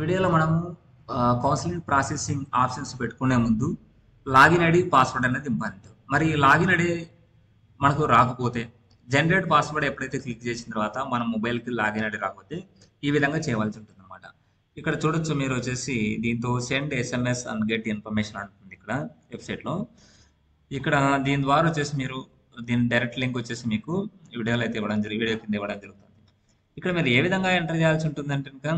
వీడియోలో మనము counselling processing options పెట్టుకునే ముందు లాగిన్ ఐడి పాస్వర్డ్ అనేది ఇంపార్టెంట్. మరి లాగిన్ ఐడి మనకు రాకపోతే జనరేట్ పాస్వర్డ్ ఎప్పుడైతే క్లిక్ చేసిన తర్వాత మన మొబైల్కి లాగిన్ ఐడి రాకపోతే ఈ విధంగా చేయవలసి ఉంటుంది అనమాట. ఇక్కడ చూడొచ్చు మీరు వచ్చేసి దీంతో send SMS and get information అంటుంది ఇక్కడ వెబ్సైట్లో. ఇక్కడ దీని ద్వారా వచ్చేసి మీరు దీని డైరెక్ట్ లింక్ వచ్చేసి మీకు వీడియోలో అయితే వీడియో కింద ఇవ్వడం జరుగుతుంది. ఇక్కడ మీరు ఏ విధంగా ఎంటర్ చేయాల్సి ఉంటుందంటే కనుక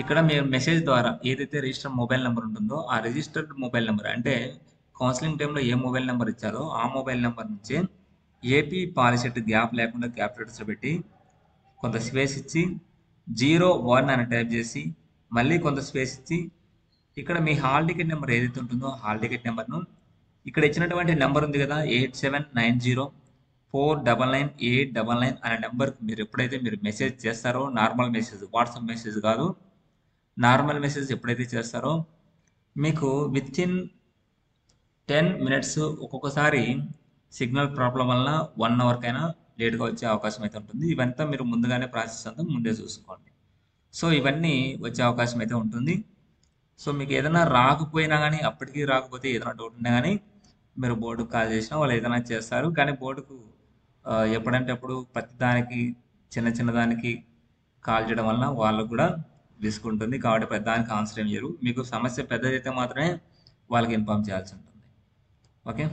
ఇక్కడ మీరు మెసేజ్ ద్వారా ఏదైతే రిజిస్టర్ మొబైల్ నెంబర్ ఉంటుందో ఆ రిజిస్టర్డ్ మొబైల్ నెంబర్ అంటే కౌన్సిలింగ్ టైంలో ఏ మొబైల్ నెంబర్ ఇచ్చారో ఆ మొబైల్ నెంబర్ నుంచి ఏపీ పాలిసెట్ గ్యాప్ లేకుండా గ్యాప్ లెటర్స్ పెట్టి కొంత స్పేస్ ఇచ్చి 01 అని టైప్ చేసి మళ్ళీ కొంత స్పేస్ ఇచ్చి ఇక్కడ మీ హాల్ టికెట్ నెంబర్ ఏదైతే ఉంటుందో హాల్ టికెట్ నెంబర్ను ఇక్కడ ఇచ్చినటువంటి నెంబర్ ఉంది కదా 8790499899 అనే నెంబర్కి మీరు ఎప్పుడైతే మీరు మెసేజ్ చేస్తారో నార్మల్ మెసేజ్ వాట్సాప్ మెసేజ్ కాదు నార్మల్ మెసేజ్ ఎప్పుడైతే చేస్తారో మీకు విత్ ఇన్ 10 మినిట్స్ ఒక్కొక్కసారి సిగ్నల్ ప్రాబ్లం వలన 1 అవర్కైనా లేట్గా వచ్చే అవకాశం అయితే ఉంటుంది. ఇవంతా మీరు ముందుగానే ప్రాసెస్ అంతా ముందే చూసుకోండి. సో ఇవన్నీ వచ్చే అవకాశం అయితే ఉంటుంది. సో మీకు ఏదైనా రాకపోయినా కానీ అప్పటికీ రాకపోతే ఏదైనా డౌట్ ఉన్నా కానీ మీరు బోర్డుకు కాల్ చేసినా వాళ్ళు ఏదైనా చేస్తారు. కానీ బోర్డుకు ఎప్పుడంటే అప్పుడు ప్రతి దానికి చిన్న దానికి కాల్ చేయడం వలన వాళ్ళకు కూడా రిస్క్ ఉంటుంది. కాబట్టి పెద్ద దానికి ఆన్సర్ ఏం చేయరు. మీకు సమస్య పెద్దదైతే మాత్రమే వాళ్ళకి ఇన్ఫామ్ చేయాల్సి ఉంటుంది. ఓకే.